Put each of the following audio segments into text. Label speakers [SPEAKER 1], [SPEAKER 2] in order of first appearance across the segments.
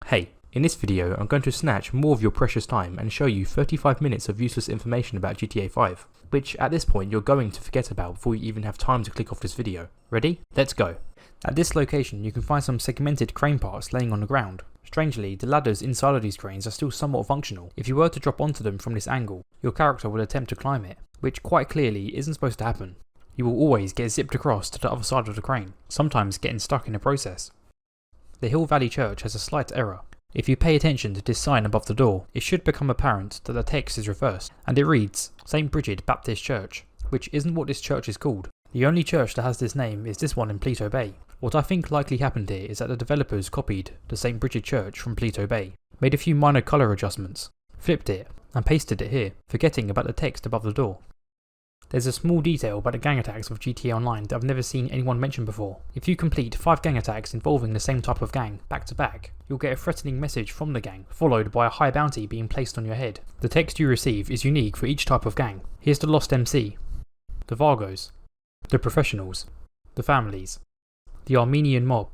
[SPEAKER 1] Hey, in this video I'm going to snatch more of your precious time and show you 35 minutes of useless information about GTA 5, which at this point you're going to forget about before you even have time to click off this video. Ready? Let's go. At this location you can find some segmented crane parts laying on the ground. Strangely, the ladders inside of these cranes are still somewhat functional. If you were to drop onto them from this angle, your character would attempt to climb it, which quite clearly isn't supposed to happen. You will always get zipped across to the other side of the crane, sometimes getting stuck in the process. The Hill Valley Church has a slight error. If you pay attention to this sign above the door, it should become apparent that the text is reversed, and it reads St. Bridget Baptist Church, which isn't what this church is called. The only church that has this name is this one in Pleto Bay. What I think likely happened here is that the developers copied the St. Bridget Church from Pleto Bay, made a few minor colour adjustments, flipped it, and pasted it here, forgetting about the text above the door. There's a small detail about the gang attacks of GTA Online that I've never seen anyone mention before. If you complete 5 gang attacks involving the same type of gang, back to back, you'll get a threatening message from the gang, followed by a high bounty being placed on your head. The text you receive is unique for each type of gang. Here's the Lost MC, the Vargos, the Professionals, the Families, the Armenian Mob,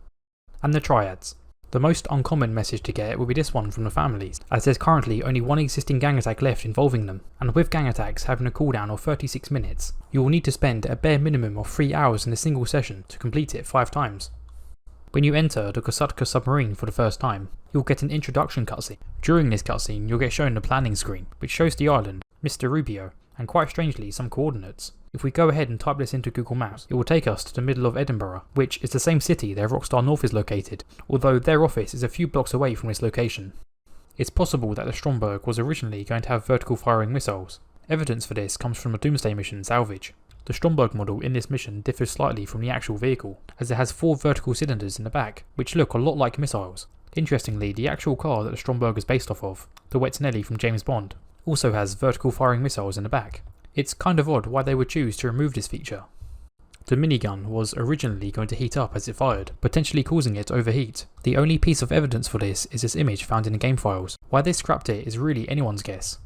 [SPEAKER 1] and the Triads. The most uncommon message to get will be this one from the Families, as there's currently only one existing gang attack left involving them, and with gang attacks having a cooldown of 36 minutes, you will need to spend a bare minimum of 3 hours in a single session to complete it 5 times. When you enter the Kosatka submarine for the first time, you'll get an introduction cutscene. During this cutscene you'll get shown the planning screen, which shows the island, Mr. Rubio, and quite strangely some coordinates. If we go ahead and type this into Google Maps, it will take us to the middle of Edinburgh, which is the same city that Rockstar North is located, although their office is a few blocks away from this location. It's possible that the Stromberg was originally going to have vertical firing missiles. Evidence for this comes from the Doomsday mission Salvage. The Stromberg model in this mission differs slightly from the actual vehicle, as it has 4 vertical cylinders in the back, which look a lot like missiles. Interestingly, the actual car that the Stromberg is based off of, the Wetznelly from James Bond, also has vertical firing missiles in the back. It's kind of odd why they would choose to remove this feature. The minigun was originally going to heat up as it fired, potentially causing it to overheat. The only piece of evidence for this is this image found in the game files. Why they scrapped it is really anyone's guess.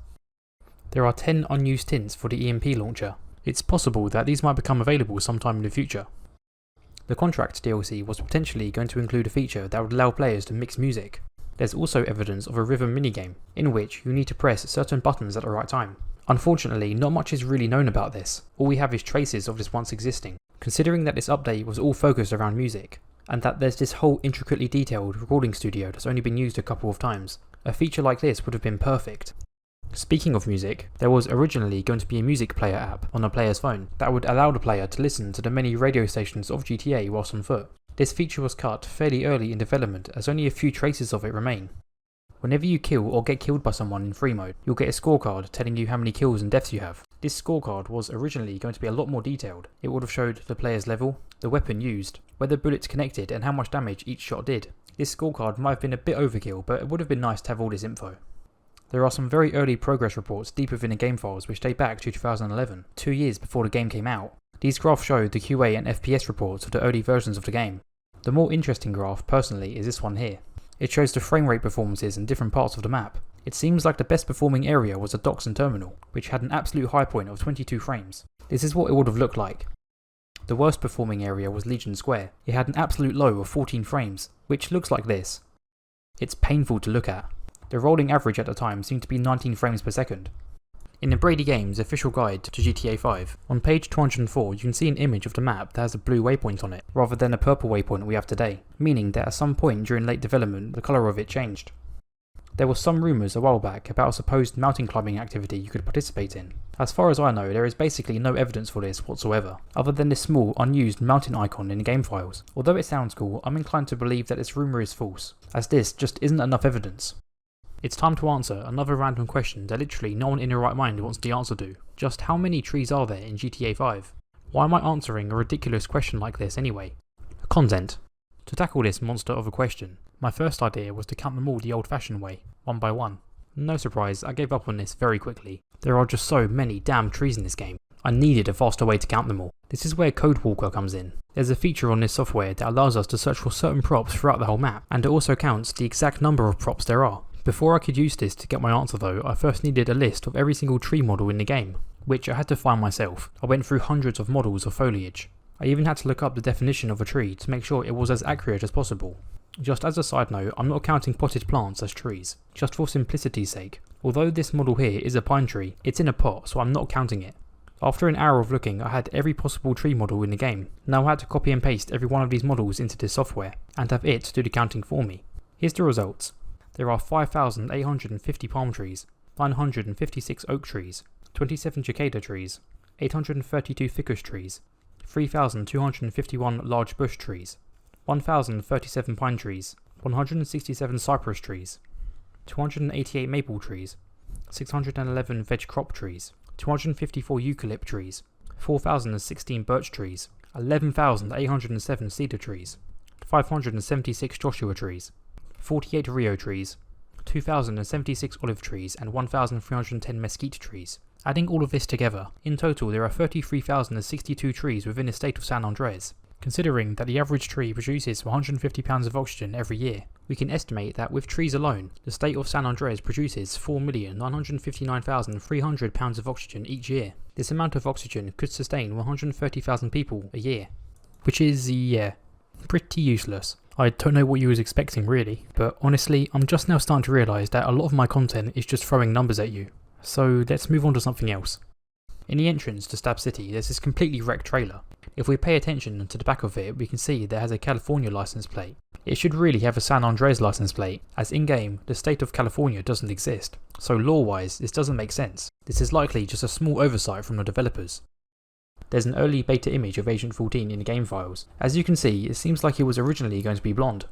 [SPEAKER 1] There are 10 unused tints for the EMP launcher. It's possible that these might become available sometime in the future. The Contract DLC was potentially going to include a feature that would allow players to mix music. There's also evidence of a rhythm minigame, in which you need to press certain buttons at the right time. Unfortunately, not much is really known about this. All we have is traces of this once existing. Considering that this update was all focused around music, and that there's this whole intricately detailed recording studio that's only been used a couple of times, a feature like this would have been perfect. Speaking of music, there was originally going to be a music player app on a player's phone that would allow the player to listen to the many radio stations of GTA whilst on foot. This feature was cut fairly early in development as only a few traces of it remain. Whenever you kill or get killed by someone in free mode, you'll get a scorecard telling you how many kills and deaths you have. This scorecard was originally going to be a lot more detailed. It would have showed the player's level, the weapon used, whether bullets connected and how much damage each shot did. This scorecard might have been a bit overkill, but it would have been nice to have all this info. There are some very early progress reports deep within the game files which date back to 2011, 2 years before the game came out. These graphs show the QA and FPS reports of the early versions of the game. The more interesting graph, personally, is this one here. It shows the frame rate performances in different parts of the map. It seems like the best performing area was the docks and terminal, which had an absolute high point of 22 frames. This is what it would have looked like. The worst performing area was Legion Square. It had an absolute low of 14 frames, which looks like this. It's painful to look at. The rolling average at the time seemed to be 19 frames per second. In the Brady Games official guide to GTA 5, on page 204 you can see an image of the map that has a blue waypoint on it, rather than a purple waypoint we have today, meaning that at some point during late development the colour of it changed. There were some rumours a while back about a supposed mountain climbing activity you could participate in. As far as I know, there is basically no evidence for this whatsoever, other than this small unused mountain icon in the game files. Although it sounds cool, I'm inclined to believe that this rumour is false, as this just isn't enough evidence. It's time to answer another random question that literally no one in their right mind wants the answer to. Just how many trees are there in GTA 5? Why am I answering a ridiculous question like this anyway? Content. To tackle this monster of a question, my first idea was to count them all the old fashioned way, one by one. No surprise, I gave up on this very quickly. There are just so many damn trees in this game. I needed a faster way to count them all. This is where Code Walker comes in. There's a feature on this software that allows us to search for certain props throughout the whole map, and it also counts the exact number of props there are. Before I could use this to get my answer though, I first needed a list of every single tree model in the game, which I had to find myself. I went through hundreds of models of foliage. I even had to look up the definition of a tree to make sure it was as accurate as possible. Just as a side note, I'm not counting potted plants as trees, just for simplicity's sake. Although this model here is a pine tree, it's in a pot, so I'm not counting it. After an hour of looking, I had every possible tree model in the game. Now I had to copy and paste every one of these models into this software, and have it do the counting for me. Here's the results. There are 5,850 palm trees, 956 oak trees, 27 cicada trees, 832 ficus trees, 3,251 large bush trees, 1,037 pine trees, 167 cypress trees, 288 maple trees, 611 veg crop trees, 254 eucalypt trees, 4,016 birch trees, 11,807 cedar trees, 576 Joshua trees, 48 Rio trees, 2,076 olive trees and 1,310 mesquite trees. Adding all of this together, in total there are 33,062 trees within the state of San Andreas. Considering that the average tree produces 150 pounds of oxygen every year, we can estimate that with trees alone, the state of San Andreas produces 4,959,300 pounds of oxygen each year. This amount of oxygen could sustain 130,000 people a year. Which is, yeah, pretty useless. I don't know what you was expecting really, but honestly, I'm just now starting to realise that a lot of my content is just throwing numbers at you. So let's move on to something else. In the entrance to Stab City, there's this completely wrecked trailer. If we pay attention to the back of it, we can see that it has a California license plate. It should really have a San Andreas license plate, as in-game, the state of California doesn't exist. So lore-wise, this doesn't make sense. This is likely just a small oversight from the developers. There's an early beta image of Agent 14 in the game files. As you can see, it seems like he was originally going to be blonde.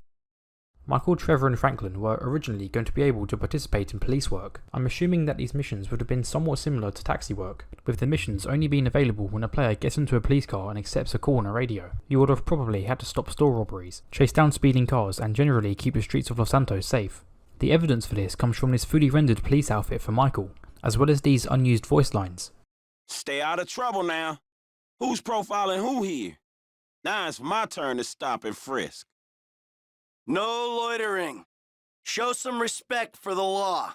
[SPEAKER 1] Michael, Trevor and Franklin were originally going to be able to participate in police work. I'm assuming that these missions would have been somewhat similar to taxi work, with the missions only being available when a player gets into a police car and accepts a call on a radio. You would have probably had to stop store robberies, chase down speeding cars and generally keep the streets of Los Santos safe. The evidence for this comes from this fully rendered police outfit for Michael, as well as these unused voice lines.
[SPEAKER 2] Stay out of trouble now. Who's profiling who here? Now it's my turn to stop and frisk.
[SPEAKER 3] No loitering. Show some respect for the law.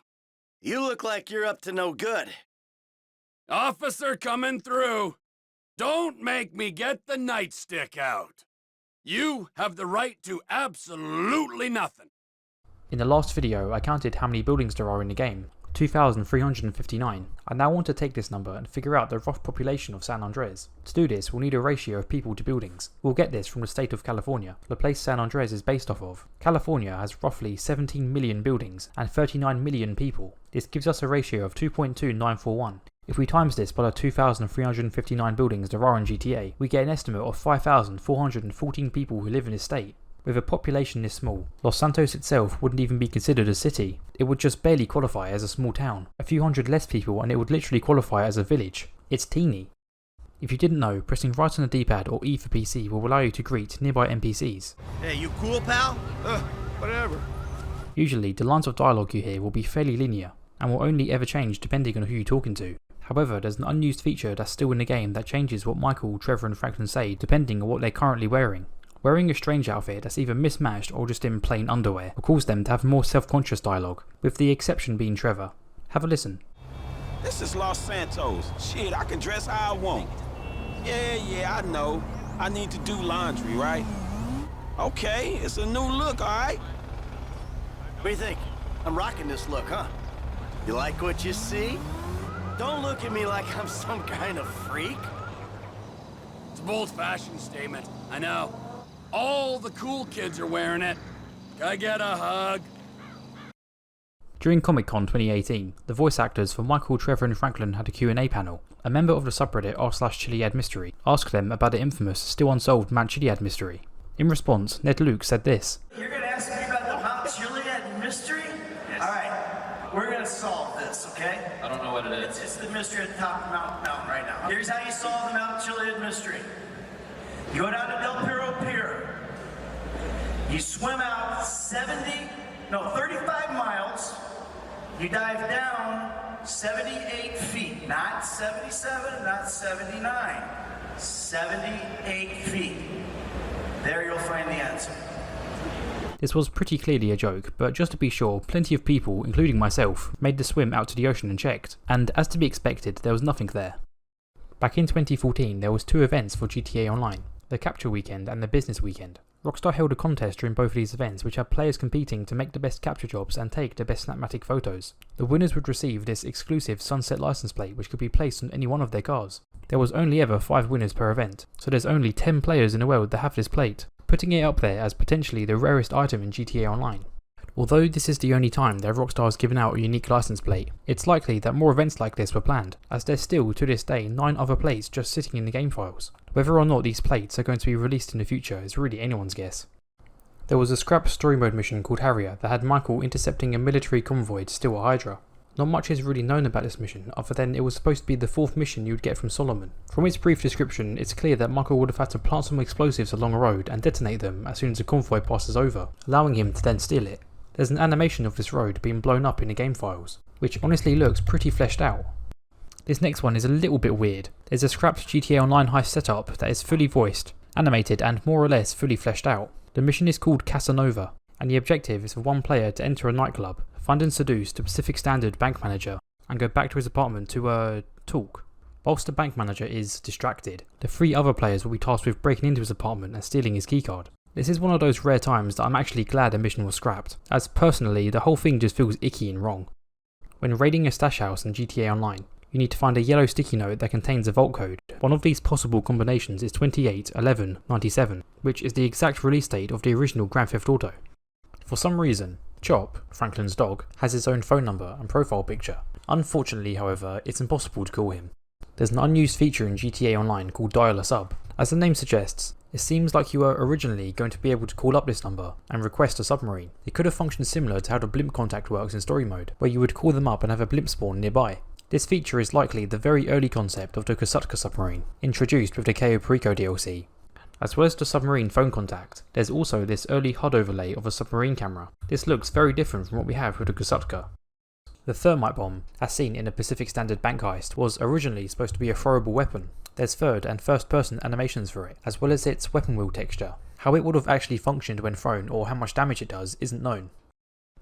[SPEAKER 3] You look like you're up to no good.
[SPEAKER 4] Officer coming through. Don't make me get the nightstick out. You have the right to absolutely nothing.
[SPEAKER 1] In the last video, I counted how many buildings there are in the game. 2,359. I now want to take this number and figure out the rough population of San Andreas. To do this, we'll need a ratio of people to buildings. We'll get this from the state of California, the place San Andreas is based off of. California has roughly 17 million buildings and 39 million people. This gives us a ratio of 2.2941. If we times this by the 2,359 buildings there are in GTA, we get an estimate of 5,414 people who live in this state. With a population this small, Los Santos itself wouldn't even be considered a city. It would just barely qualify as a small town. A few hundred less people and it would literally qualify as a village. It's teeny. If you didn't know, pressing right on the D-pad or E for PC will allow you to greet nearby NPCs.
[SPEAKER 3] Hey, you cool, pal?
[SPEAKER 2] Whatever.
[SPEAKER 1] Usually, the lines of dialogue you hear will be fairly linear, and will only ever change depending on who you're talking to. However, there's an unused feature that's still in the game that changes what Michael, Trevor and Franklin say depending on what they're currently wearing. Wearing a strange outfit that's either mismatched or just in plain underwear will cause them to have more self-conscious dialogue, with the exception being Trevor. Have a listen.
[SPEAKER 2] This is Los Santos. Shit, I can dress how I want. Yeah, I know. I need to do laundry, right? Okay, it's a new look, alright?
[SPEAKER 3] What do you think? I'm rocking this look, huh? You like what you see? Don't look at me like I'm some kind of freak.
[SPEAKER 4] It's a bold fashion statement, I know. All the cool kids are wearing it. Can I get a hug?
[SPEAKER 1] During Comic-Con 2018, the voice actors for Michael, Trevor and Franklin had a Q&A panel. A member of the subreddit r/Chiliad Mystery asked them about the infamous, still unsolved Mount Chiliad mystery. In response, Ned Luke said this.
[SPEAKER 5] You're gonna ask me about the Mount Chiliad mystery? Yes. Alright, we're gonna solve this, okay?
[SPEAKER 6] I don't know what it is.
[SPEAKER 5] It's the mystery at the top of the mountain right now. Here's how you solve the Mount Chiliad mystery. You go down to Del Perro Pier. You swim out 35 miles. You dive down 78 feet, not 77, not 79, 78 feet. There you'll find the answer.
[SPEAKER 1] This was pretty clearly a joke, but just to be sure, plenty of people, including myself, made the swim out to the ocean and checked, and as to be expected, there was nothing there. Back in 2014, there was two events for GTA Online, the Capture Weekend and the Business Weekend. Rockstar held a contest during both of these events which had players competing to make the best capture jobs and take the best snapmatic photos. The winners would receive this exclusive sunset license plate which could be placed on any one of their cars. There was only ever 5 winners per event, so there's only 10 players in the world that have this plate, putting it up there as potentially the rarest item in GTA Online. Although this is the only time that Rockstar has given out a unique license plate, it's likely that more events like this were planned, as there's still to this day 9 other plates just sitting in the game files. Whether or not these plates are going to be released in the future is really anyone's guess. There was a scrap story mode mission called Harrier that had Michael intercepting a military convoy to steal a Hydra. Not much is really known about this mission other than it was supposed to be the 4th mission you would get from Solomon. From its brief description, it's clear that Michael would have had to plant some explosives along a road and detonate them as soon as the convoy passes over, allowing him to then steal it. There's an animation of this road being blown up in the game files, which honestly looks pretty fleshed out. This next one is a little bit weird. There's a scrapped GTA Online heist setup that is fully voiced, animated and more or less fully fleshed out. The mission is called Casanova, and the objective is for one player to enter a nightclub, find and seduce the Pacific Standard bank manager, and go back to his apartment to talk. Whilst the bank manager is distracted, the 3 other players will be tasked with breaking into his apartment and stealing his keycard. This is one of those rare times that I'm actually glad the mission was scrapped, as personally the whole thing just feels icky and wrong. When raiding a stash house in GTA Online, you need to find a yellow sticky note that contains a vault code. One of these possible combinations is 281197, which is the exact release date of the original Grand Theft Auto. For some reason, Chop, Franklin's dog, has his own phone number and profile picture. Unfortunately, however, it's impossible to call him. There's an unused feature in GTA Online called Dial a Sub. As the name suggests, it seems like you were originally going to be able to call up this number and request a submarine. It could have functioned similar to how the blimp contact works in story mode, where you would call them up and have a blimp spawn nearby. This feature is likely the very early concept of the Kosutka submarine, introduced with the Cayo Perico DLC. As well as the submarine phone contact, there's also this early HUD overlay of a submarine camera. This looks very different from what we have with the Kosutka. The thermite bomb, as seen in the Pacific Standard bank heist, was originally supposed to be a throwable weapon. There's third and first person animations for it, as well as its weapon wheel texture. How it would have actually functioned when thrown or how much damage it does isn't known.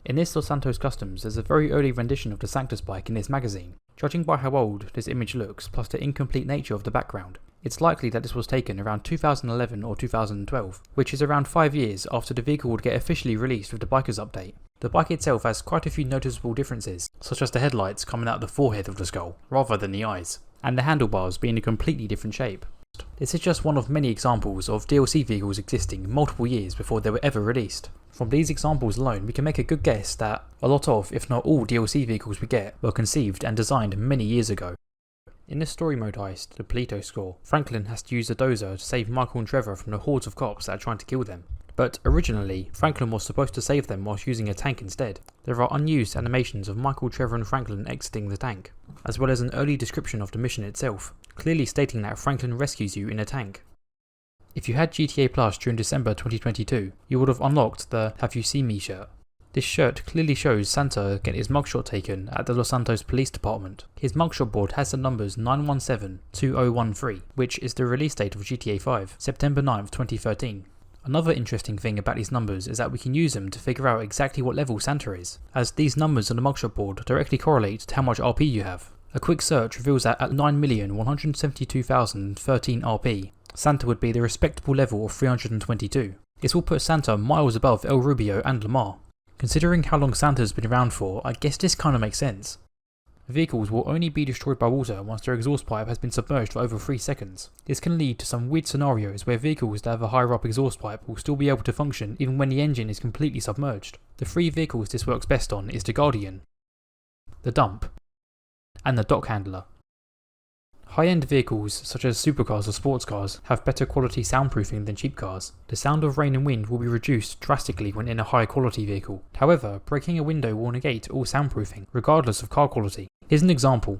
[SPEAKER 1] In this Los Santos Customs, there's a very early rendition of the Sanctus bike in this magazine. Judging by how old this image looks, plus the incomplete nature of the background, it's likely that this was taken around 2011 or 2012, which is around 5 years after the vehicle would get officially released with the Bikers update. The bike itself has quite a few noticeable differences, such as the headlights coming out the forehead of the skull, rather than the eyes, and the handlebars being a completely different shape. This is just one of many examples of DLC vehicles existing multiple years before they were ever released. From these examples alone, we can make a good guess that a lot of, if not all, DLC vehicles we get were conceived and designed many years ago. In the story mode heist, the Polito score, Franklin has to use a dozer to save Michael and Trevor from the hordes of cops that are trying to kill them. But originally, Franklin was supposed to save them whilst using a tank instead. There are unused animations of Michael, Trevor and Franklin exiting the tank, as well as an early description of the mission itself, clearly stating that Franklin rescues you in a tank. If you had GTA Plus during December 2022, you would have unlocked the Have You Seen Me shirt. This shirt clearly shows Santa getting his mugshot taken at the Los Santos Police Department. His mugshot board has the numbers 917-2013, which is the release date of GTA 5, September 9th, 2013. Another interesting thing about these numbers is that we can use them to figure out exactly what level Santa is, as these numbers on the mugshot board directly correlate to how much RP you have. A quick search reveals that at 9,172,013 RP, Santa would be the respectable level of 322. This will put Santa miles above El Rubio and Lamar. Considering how long Santa's been around for, I guess this kinda makes sense. Vehicles will only be destroyed by water once their exhaust pipe has been submerged for over 3 seconds. This can lead to some weird scenarios where vehicles that have a higher up exhaust pipe will still be able to function even when the engine is completely submerged. The 3 vehicles this works best on is the Guardian, the Dump, and the Dock Handler. High-end vehicles such as supercars or sports cars have better quality soundproofing than cheap cars. The sound of rain and wind will be reduced drastically when in a high quality vehicle. However, breaking a window will negate all soundproofing, regardless of car quality. Here's an example.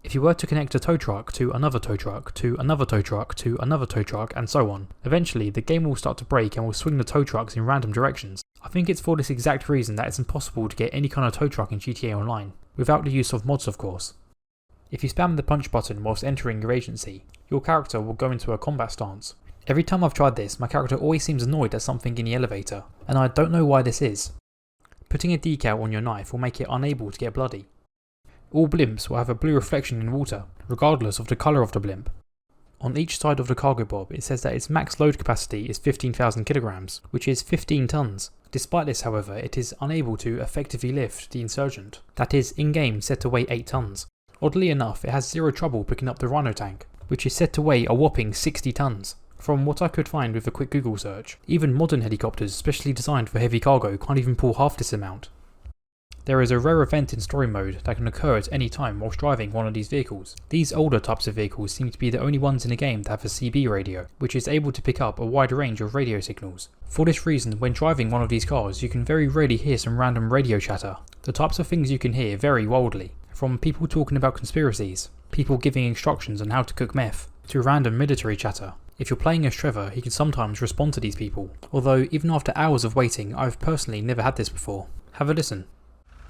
[SPEAKER 1] If you were to connect a tow truck to another tow truck to another tow truck to another tow truck and so on, eventually the game will start to break and will swing the tow trucks in random directions. I think it's for this exact reason that it's impossible to get any kind of tow truck in GTA Online, without the use of mods of course. If you spam the punch button whilst entering your agency, your character will go into a combat stance. Every time I've tried this, my character always seems annoyed at something in the elevator, and I don't know why this is. Putting a decal on your knife will make it unable to get bloody. All blimps will have a blue reflection in water, regardless of the colour of the blimp. On each side of the cargo bob it says that its max load capacity is 15,000 kilograms, which is 15 tons. Despite this, however, it is unable to effectively lift the Insurgent, that is in-game set to weigh 8 tons. Oddly enough, it has zero trouble picking up the Rhino tank, which is set to weigh a whopping 60 tons. From what I could find with a quick Google search, even modern helicopters specially designed for heavy cargo can't even pull half this amount. There is a rare event in story mode that can occur at any time whilst driving one of these vehicles. These older types of vehicles seem to be the only ones in the game that have a CB radio, which is able to pick up a wide range of radio signals. For this reason, when driving one of these cars, you can very rarely hear some random radio chatter. The types of things you can hear vary wildly, from people talking about conspiracies, people giving instructions on how to cook meth, to random military chatter. If you're playing as Trevor, he can sometimes respond to these people, although even after hours of waiting, I've personally never had this before. Have a listen.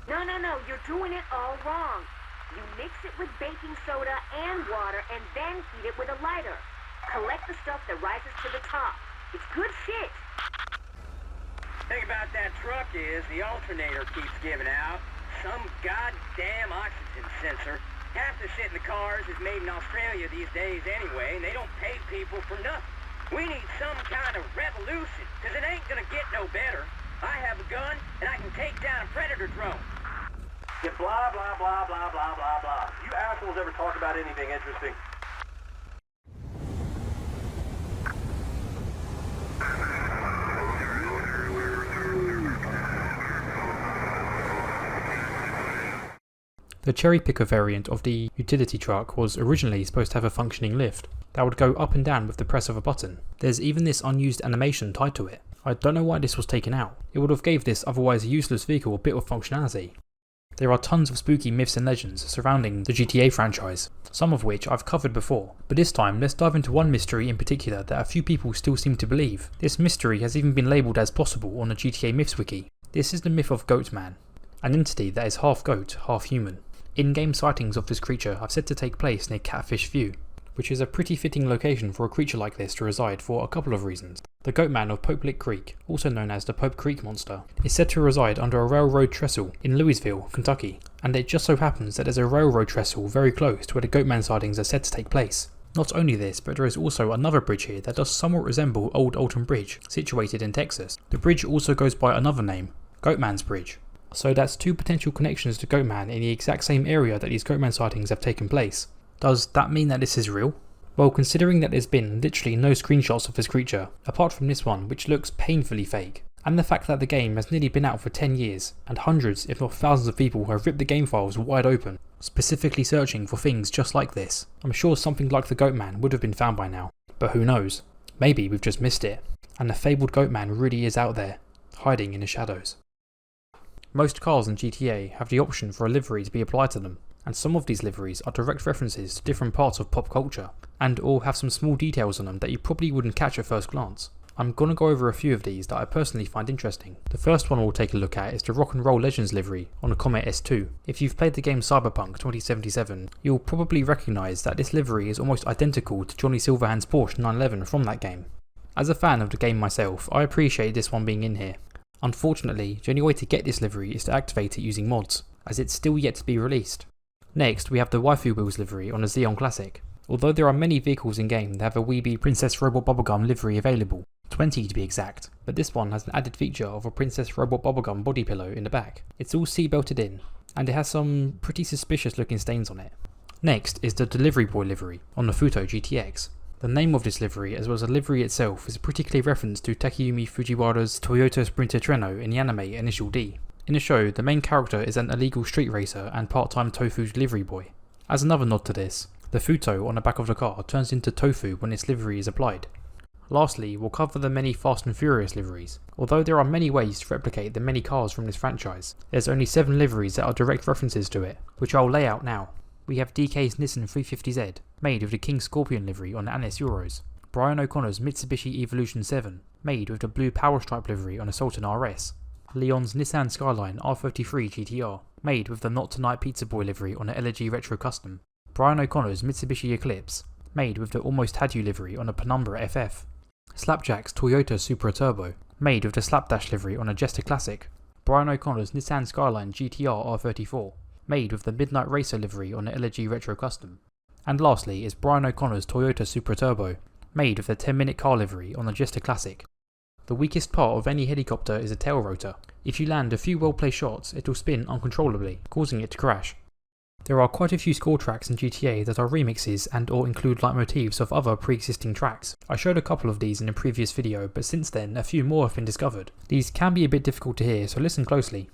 [SPEAKER 6] No, you're doing it all wrong. You mix it with baking soda and water and then heat it with a lighter. Collect the stuff that rises to the top. It's good shit.
[SPEAKER 7] Thing about that truck is the alternator keeps giving out. Some goddamn oxygen sensor. Half the shit in the cars is made in Australia these days anyway, and they don't pay people for nothing. We need some kind of revolution, because it ain't gonna get no better. I have a gun, and I can take down a Predator drone.
[SPEAKER 8] Yeah, blah, blah, blah, blah, blah, blah, blah. You assholes ever talk about anything interesting?
[SPEAKER 1] The cherry picker variant of the utility truck was originally supposed to have a functioning lift that would go up and down with the press of a button. There's even this unused animation tied to it. I don't know why this was taken out. It would have gave this otherwise useless vehicle a bit of functionality. There are tons of spooky myths and legends surrounding the GTA franchise, some of which I've covered before, but this time let's dive into one mystery in particular that a few people still seem to believe. This mystery has even been labelled as possible on the GTA Myths wiki. This is the myth of Goatman, an entity that is half goat, half human. In-game sightings of this creature are said to take place near Catfish View, which is a pretty fitting location for a creature like this to reside for a couple of reasons. The Goatman of Pope Lick Creek, also known as the Pope Creek Monster, is said to reside under a railroad trestle in Louisville, Kentucky, and it just so happens that there's a railroad trestle very close to where the Goatman sightings are said to take place. Not only this, but there is also another bridge here that does somewhat resemble Old Alton Bridge, situated in Texas. The bridge also goes by another name, Goatman's Bridge. So that's two potential connections to Goatman in the exact same area that these Goatman sightings have taken place. Does that mean that this is real? Well, considering that there's been literally no screenshots of this creature, apart from this one which looks painfully fake, and the fact that the game has nearly been out for 10 years, and hundreds if not thousands of people have ripped the game files wide open, specifically searching for things just like this, I'm sure something like the Goatman would have been found by now. But who knows? Maybe we've just missed it, and the fabled Goatman really is out there, hiding in the shadows. Most cars in GTA have the option for a livery to be applied to them, and some of these liveries are direct references to different parts of pop culture, and or have some small details on them that you probably wouldn't catch at first glance. I'm gonna go over a few of these that I personally find interesting. The first one we'll take a look at is the Rock and Roll Legends livery on a Comet S2. If you've played the game Cyberpunk 2077, you'll probably recognise that this livery is almost identical to Johnny Silverhand's Porsche 911 from that game. As a fan of the game myself, I appreciate this one being in here. Unfortunately, the only way to get this livery is to activate it using mods, as it's still yet to be released. Next, we have the Waifu Wheels livery on a Xeon Classic. Although there are many vehicles in game that have a Weeby Princess Robot Bubblegum livery available, 20 to be exact, but this one has an added feature of a Princess Robot Bubblegum body pillow in the back. It's all seat belted in, and it has some pretty suspicious looking stains on it. Next is the Delivery Boy livery on the Futo GTX. The name of this livery, as well as the livery itself, is a particular reference to Takayumi Fujiwara's Toyota Sprinter Treno in the anime Initial D. In the show, the main character is an illegal street racer and part-time tofu delivery boy. As another nod to this, the Futo on the back of the car turns into tofu when its livery is applied. Lastly, we'll cover the many Fast and Furious liveries. Although there are many ways to replicate the many cars from this franchise, there's only 7 liveries that are direct references to it, which I'll lay out now. We have DK's Nissan 350Z, made with the King Scorpion livery on the Anis Euros. Brian O'Connor's Mitsubishi Evolution 7, made with the blue Power Stripe livery on a Sultan RS. Leon's Nissan Skyline R33 GTR, made with the Not Tonight Pizza Boy livery on the Elegy Retro Custom. Brian O'Connor's Mitsubishi Eclipse, made with the Almost Had You livery on a Penumbra FF. Slapjack's Toyota Supra Turbo, made with the Slapdash livery on a Jester Classic. Brian O'Connor's Nissan Skyline GTR R34, made with the Midnight Racer livery on the Elegy Retro Custom. And lastly is Brian O'Connor's Toyota Supra Turbo, made with the 10-minute car livery on the Jester Classic. The weakest part of any helicopter is a tail rotor. If you land a few well-placed shots, it will spin uncontrollably, causing it to crash. There are quite a few score tracks in GTA that are remixes and or include leitmotifs of other pre-existing tracks. I showed a couple of these in a previous video, but since then a few more have been discovered. These can be a bit difficult to hear, so listen closely.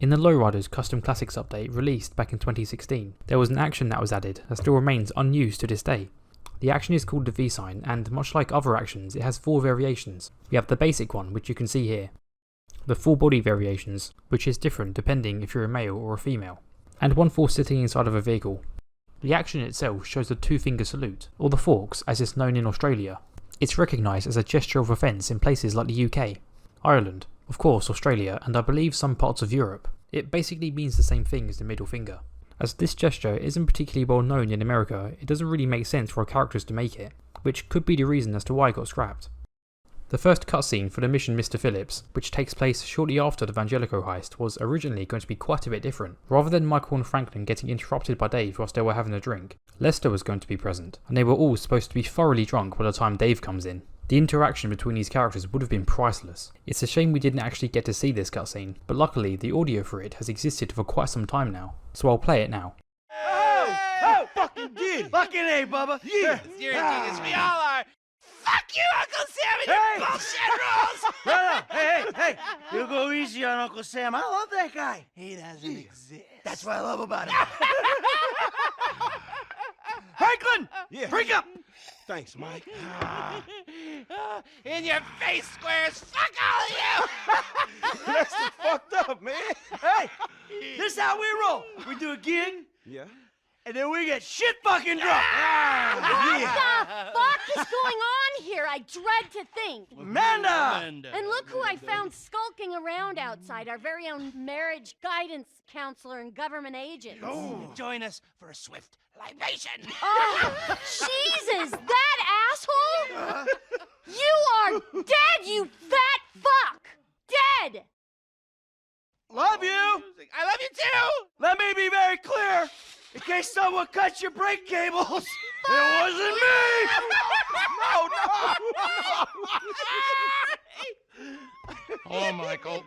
[SPEAKER 1] In the Lowriders Custom Classics update released back in 2016, there was an action that was added that still remains unused to this day. The action is called the V-sign, and much like other actions, it has 4 variations. We have the basic one, which you can see here, the full body variations, which is different depending if you're a male or a female, and one for sitting inside of a vehicle. The action itself shows the 2-finger salute, or the forks as it's known in Australia. It's recognised as a gesture of offence in places like the UK, Ireland, of course Australia, and I believe some parts of Europe. It basically means the same thing as the middle finger. As this gesture isn't particularly well known in America, it doesn't really make sense for our characters to make it, which could be the reason as to why it got scrapped. The first cutscene for the mission Mr. Phillips, which takes place shortly after the Vangelico heist, was originally going to be quite a bit different. Rather than Michael and Franklin getting interrupted by Dave whilst they were having a drink, Lester was going to be present, and they were all supposed to be thoroughly drunk by the time Dave comes in. The interaction between these characters would have been priceless. It's a shame we didn't actually get to see this cutscene, but luckily the audio for it has existed for quite some time now, so I'll play it now.
[SPEAKER 3] Oh, fucking did. Fucking A, Bubba. Yeah.
[SPEAKER 9] You're a genius. We all are. Fuck you, Uncle Sam, and your bullshit rules!
[SPEAKER 3] Hey, you go easy on Uncle Sam. I love that guy. He doesn't exist. That's what I love about him. Franklin!
[SPEAKER 2] Yeah.
[SPEAKER 3] Freak up!
[SPEAKER 2] Thanks, Mike.
[SPEAKER 9] In your face, Squares! Fuck all of you!
[SPEAKER 2] That's fucked up, man.
[SPEAKER 3] Hey, this is how we roll. We do a gig,
[SPEAKER 2] Yeah.
[SPEAKER 3] and then we get shit fucking drunk.
[SPEAKER 10] What the fuck is going on here? I dread to think.
[SPEAKER 3] Amanda!
[SPEAKER 10] And look who I found skulking around outside, our very own marriage guidance counselor and government agent.
[SPEAKER 9] Join us for a swift libation.
[SPEAKER 10] Oh, Jesus, that asshole? You are dead, you fat fuck! Dead!
[SPEAKER 3] Love you!
[SPEAKER 9] I love you too!
[SPEAKER 3] Let me be very clear. In case someone cuts your brake cables, it wasn't me!
[SPEAKER 11] Hello, Michael.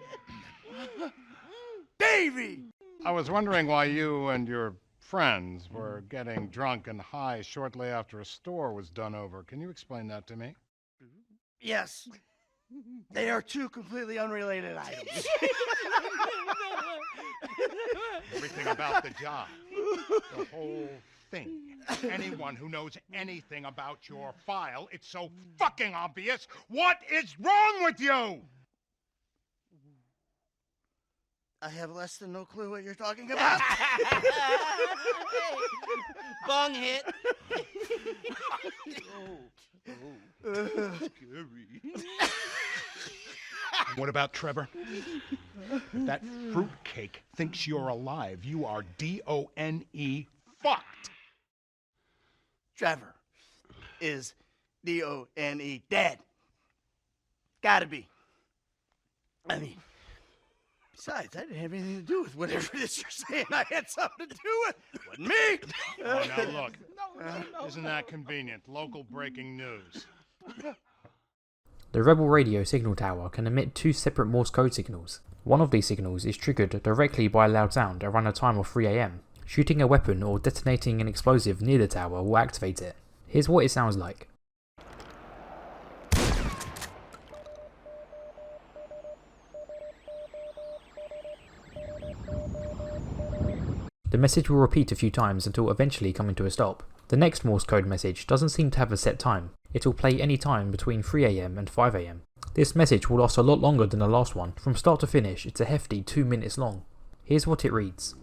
[SPEAKER 3] Davey!
[SPEAKER 11] I was wondering why you and your friends were getting drunk and high shortly after a store was done over. Can you explain that to me?
[SPEAKER 3] Yes. They are 2 completely unrelated items.
[SPEAKER 11] Everything about the job. The whole thing. Anyone who knows anything about your file, it's so fucking obvious. What is wrong with you?
[SPEAKER 3] I have less than no clue what you're talking about.
[SPEAKER 9] Bong hit.
[SPEAKER 11] What about Trevor? If that fruitcake thinks you're alive, you are D-O-N-E fucked.
[SPEAKER 3] Trevor, is D-O-N-E, Dad. Gotta be. I mean, besides, I didn't have anything to do with whatever it is you're saying I had something to do with. Wasn't me.
[SPEAKER 11] Oh, now look. Isn't that convenient? Local breaking news.
[SPEAKER 1] The Rebel radio signal tower can emit 2 separate Morse code signals. One of these signals is triggered directly by a loud sound around a time of 3 AM. Shooting a weapon or detonating an explosive near the tower will activate it. Here's what it sounds like. The message will repeat a few times until eventually coming to a stop. The next Morse code message doesn't seem to have a set time. It will play any time between 3 AM and 5 AM. This message will last a lot longer than the last one. From start to finish, it's a hefty 2 minutes long. Here's what it reads.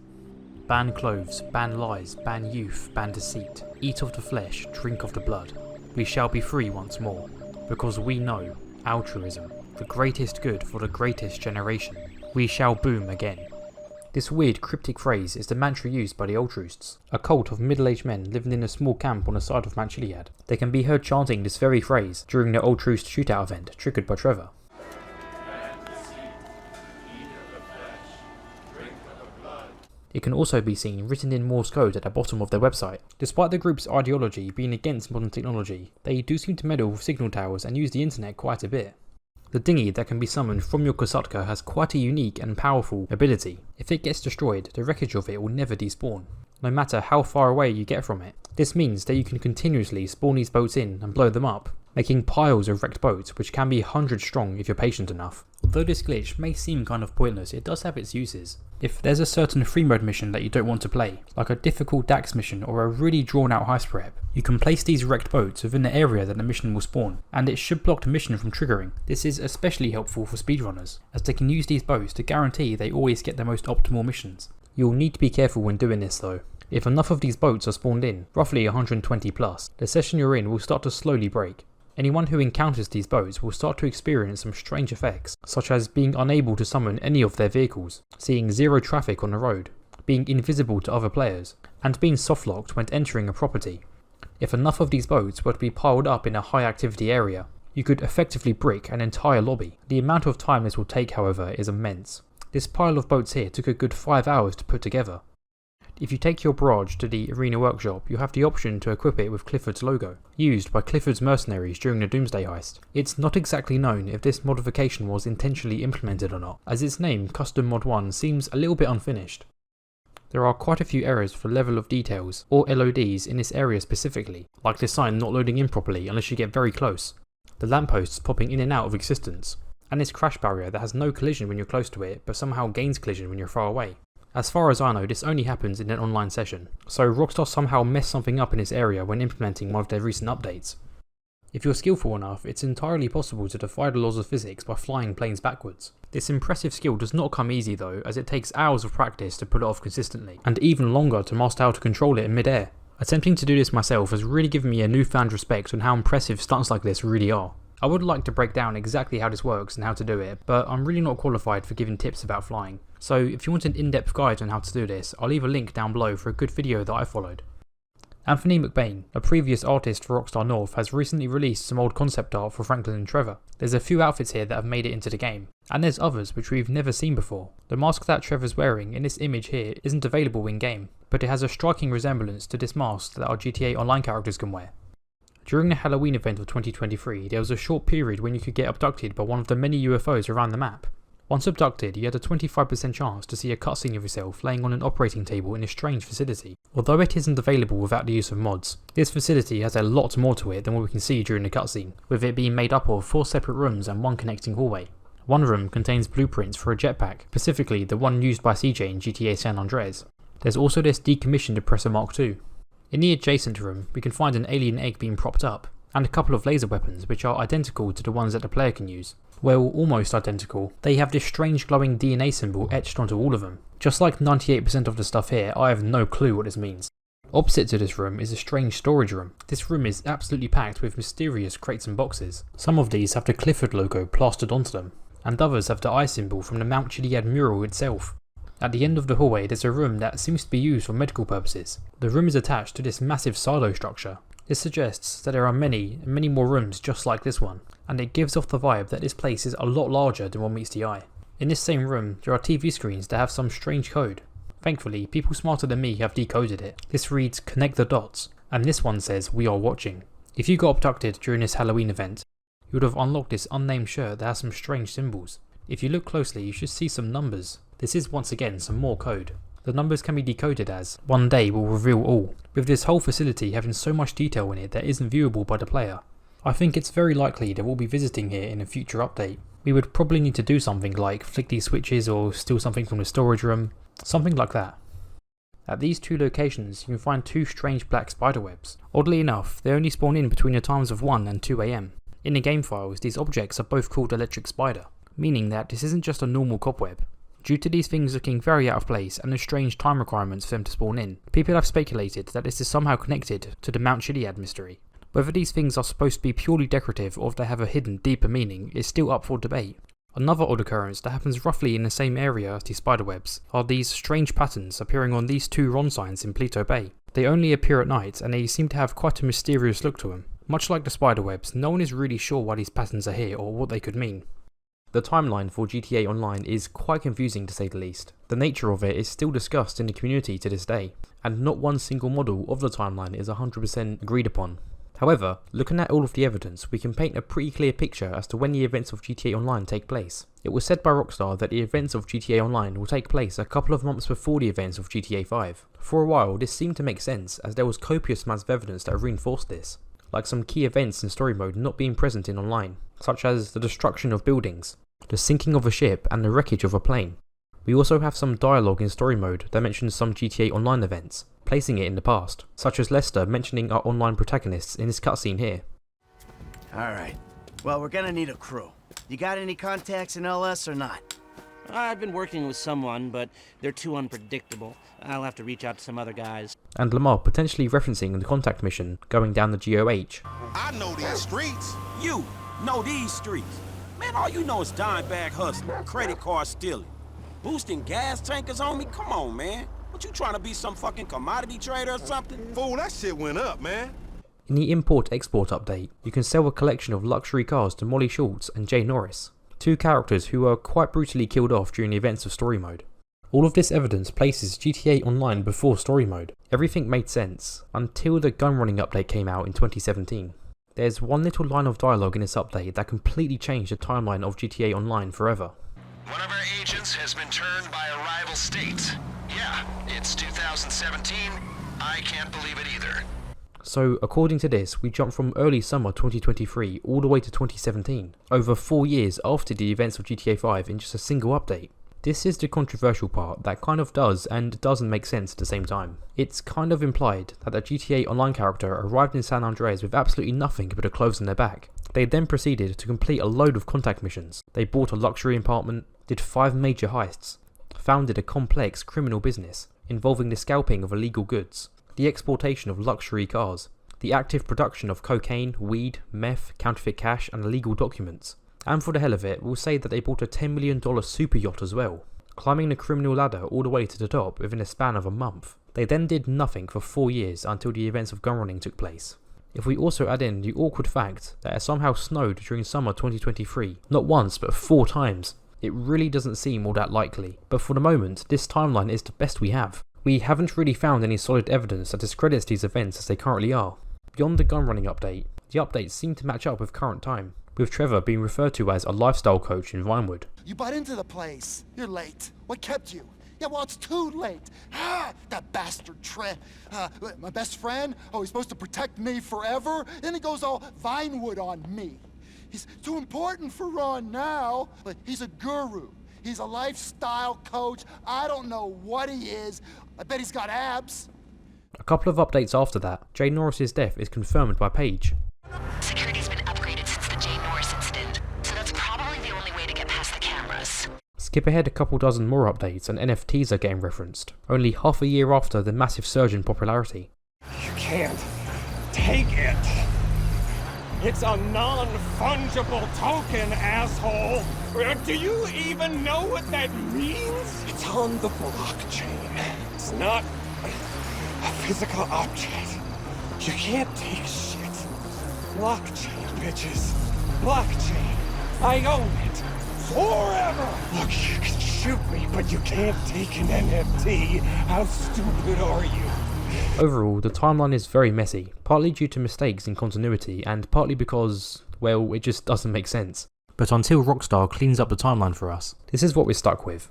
[SPEAKER 1] Ban cloves, ban lies, ban youth, ban deceit. Eat of the flesh, drink of the blood. We shall be free once more. Because we know altruism, the greatest good for the greatest generation. We shall boom again. This weird cryptic phrase is the mantra used by the Altruists, a cult of middle-aged men living in a small camp on the side of Mount Chiliad. They can be heard chanting this very phrase during the Altruist shootout event triggered by Trevor. It can also be seen written in Morse code at the bottom of their website. Despite the group's ideology being against modern technology, they do seem to meddle with signal towers and use the internet quite a bit. The dinghy that can be summoned from your Kosatka has quite a unique and powerful ability. If it gets destroyed, the wreckage of it will never despawn, no matter how far away you get from it. This means that you can continuously spawn these boats in and blow them up, making piles of wrecked boats which can be hundreds strong if you're patient enough. Although this glitch may seem kind of pointless, it does have its uses. If there's a certain free mode mission that you don't want to play, like a difficult DAX mission or a really drawn out heist prep, you can place these wrecked boats within the area that the mission will spawn, and it should block the mission from triggering. This is especially helpful for speedrunners, as they can use these boats to guarantee they always get the most optimal missions. You'll need to be careful when doing this though. If enough of these boats are spawned in, roughly 120 plus, the session you're in will start to slowly break. Anyone who encounters these boats will start to experience some strange effects, such as being unable to summon any of their vehicles, seeing zero traffic on the road, being invisible to other players, and being softlocked when entering a property. If enough of these boats were to be piled up in a high activity area, you could effectively brick an entire lobby. The amount of time this will take, however, is immense. This pile of boats here took a good 5 hours to put together. If you take your barrage to the arena workshop, you have the option to equip it with Clifford's logo, used by Clifford's mercenaries during the Doomsday heist. It's not exactly known if this modification was intentionally implemented or not, as its name, Custom Mod 1, seems a little bit unfinished. There are quite a few errors for level of details, or LODs, in this area specifically, like the sign not loading in properly unless you get very close, the lampposts popping in and out of existence, and this crash barrier that has no collision when you're close to it, but somehow gains collision when you're far away. As far as I know, this only happens in an online session, so Rockstar somehow messed something up in this area when implementing one of their recent updates. If you're skillful enough, it's entirely possible to defy the laws of physics by flying planes backwards. This impressive skill does not come easy though, as it takes hours of practice to pull it off consistently, and even longer to master how to control it in mid-air. Attempting to do this myself has really given me a newfound respect on how impressive stunts like this really are. I would like to break down exactly how this works and how to do it, but I'm really not qualified for giving tips about flying. So if you want an in-depth guide on how to do this, I'll leave a link down below for a good video that I followed. Anthony McBain, a previous artist for Rockstar North, has recently released some old concept art for Franklin and Trevor. There's a few outfits here that have made it into the game, and there's others which we've never seen before. The mask that Trevor's wearing in this image here isn't available in-game, but it has a striking resemblance to this mask that our GTA Online characters can wear. During the Halloween event of 2023, there was a short period when you could get abducted by one of the many UFOs around the map. Once abducted, you had a 25% chance to see a cutscene of yourself laying on an operating table in a strange facility. Although it isn't available without the use of mods, this facility has a lot more to it than what we can see during the cutscene, with it being made up of 4 separate rooms and 1 connecting hallway. One room contains blueprints for a jetpack, specifically the one used by CJ in GTA San Andreas. There's also this decommissioned Oppressor Mark II. In the adjacent room, we can find an alien egg being propped up, and a couple of laser weapons which are identical to the ones that the player can use. Well, almost identical. They have this strange glowing DNA symbol etched onto all of them. Just like 98% of the stuff here, I have no clue what this means. Opposite to this room is a strange storage room. This room is absolutely packed with mysterious crates and boxes. Some of these have the Clifford logo plastered onto them, and others have the eye symbol from the Mount Chiliad mural itself. At the end of the hallway there's a room that seems to be used for medical purposes. The room is attached to this massive silo structure. This suggests that there are many more rooms just like this one, and it gives off the vibe that this place is a lot larger than what meets the eye. In this same room, there are TV screens that have some strange code. Thankfully, people smarter than me have decoded it. This reads "connect the dots," and this one says "we are watching." If you got abducted during this Halloween event, you would have unlocked this unnamed shirt that has some strange symbols. If you look closely, you should see some numbers. This is once again some more code. The numbers can be decoded as "one day will reveal all," with this whole facility having so much detail in it that isn't viewable by the player. I think it's very likely that we'll be visiting here in a future update. We would probably need to do something like flick these switches or steal something from the storage room, something like that. At these two locations you can find two strange black spiderwebs. Oddly enough, they only spawn in between the times of 1 and 2 AM. In the game files, these objects are both called electric spider, meaning that this isn't just a normal cobweb. Due to these things looking very out of place and the strange time requirements for them to spawn in, people have speculated that this is somehow connected to the Mount Chiliad mystery. Whether these things are supposed to be purely decorative or if they have a hidden, deeper meaning is still up for debate. Another odd occurrence that happens roughly in the same area as the spiderwebs are these strange patterns appearing on these two Ron signs in Pleto Bay. They only appear at night and they seem to have quite a mysterious look to them. Much like the spiderwebs, no one is really sure why these patterns are here or what they could mean. The timeline for GTA Online is quite confusing to say the least. The nature of it is still discussed in the community to this day, and not one single model of the timeline is 100% agreed upon. However, looking at all of the evidence, we can paint a pretty clear picture as to when the events of GTA Online take place. It was said by Rockstar that the events of GTA Online will take place a couple of months before the events of GTA 5. For a while, this seemed to make sense as there was copious amounts of evidence that reinforced this, like some key events in story mode not being present in Online, such as the destruction of buildings, the sinking of a ship and the wreckage of a plane. We also have some dialogue in story mode that mentions some GTA Online events, placing it in the past, such as Lester mentioning our online protagonists in this cutscene here.
[SPEAKER 3] Alright, well we're gonna need a crew. You got any contacts in LS or not?
[SPEAKER 12] I've been working with someone, but they're too unpredictable. I'll have to reach out to some other guys.
[SPEAKER 1] And Lamar potentially referencing the contact mission going down the GOH.
[SPEAKER 2] I know these streets. You know these streets. Man, all you know is dime bag hustling, credit card stealing, boosting gas tankers on me. Come on, man. What, you trying to be some fucking commodity trader or something? Fool, that shit went up, man.
[SPEAKER 1] In the import-export update, you can sell a collection of luxury cars to Molly Schultz and Jay Norris, two characters who were quite brutally killed off during the events of story mode. All of this evidence places GTA Online before story mode. Everything made sense, until the gun running update came out in 2017. There's one little line of dialogue in this update that completely changed the timeline of GTA Online forever.
[SPEAKER 13] One of our agents has been turned by a rival state. Yeah, it's 2017. I can't believe it either.
[SPEAKER 1] So according to this, we jump from early summer 2023 all the way to 2017, over 4 years after the events of GTA 5 in just a single update. This is the controversial part that kind of does and doesn't make sense at the same time. It's kind of implied that the GTA Online character arrived in San Andreas with absolutely nothing but the clothes on their back. They then proceeded to complete a load of contact missions. They bought a luxury apartment, did 5 major heists, founded a complex criminal business involving the scalping of illegal goods, the exportation of luxury cars, the active production of cocaine, weed, meth, counterfeit cash and illegal documents. And for the hell of it, we'll say that they bought a $10 million super yacht as well, climbing the criminal ladder all the way to the top within a span of a month. They then did nothing for 4 years until the events of gun running took place. If we also add in the awkward fact that it somehow snowed during summer 2023, not once but 4 times, it really doesn't seem all that likely. But for the moment, this timeline is the best we have. We haven't really found any solid evidence that discredits these events as they currently are. Beyond the gun running update, the updates seem to match up with current time, with Trevor being referred to as a lifestyle coach in Vinewood.
[SPEAKER 14] You butt into the place. You're late. What kept you? Yeah, well, it's too late. Ah, that bastard Trev. My best friend? Oh, he's supposed to protect me forever? Then he goes all Vinewood on me. He's too important for Ron now. But he's a guru. He's a lifestyle coach. I don't know what he is. I bet he's got abs.
[SPEAKER 1] A couple of updates after that, Jay Norris's death is confirmed by Paige.
[SPEAKER 15] Security's been upgraded since the Jay Norris incident, so that's probably the only way to get past the cameras.
[SPEAKER 1] Skip ahead a couple dozen more updates and NFTs are getting referenced, only half a year after the massive surge in popularity.
[SPEAKER 9] You can't take it. It's a non-fungible token, asshole. Do you even know what that means? It's on the blockchain. It's not a physical object. You can't take shit. Blockchain, bitches. Blockchain. I own it. Forever! Look, you can shoot me, but you can't take an NFT. How stupid are you?
[SPEAKER 1] Overall, the timeline is very messy, partly due to mistakes in continuity and partly because, well, it just doesn't make sense. But until Rockstar cleans up the timeline for us, this is what we're stuck with.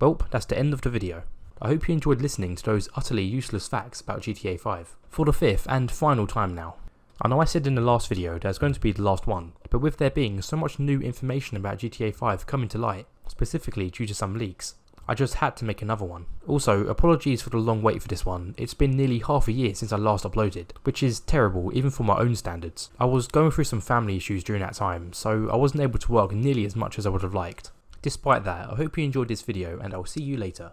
[SPEAKER 1] Well, that's the end of the video. I hope you enjoyed listening to those utterly useless facts about GTA 5. For the fifth and final time now. I know I said in the last video that it's going to be the last one, but with there being so much new information about GTA 5 coming to light, specifically due to some leaks, I just had to make another one. Also, apologies for the long wait for this one. It's been nearly half a year since I last uploaded, which is terrible even for my own standards. I was going through some family issues during that time, so I wasn't able to work nearly as much as I would have liked. Despite that, I hope you enjoyed this video and I'll see you later.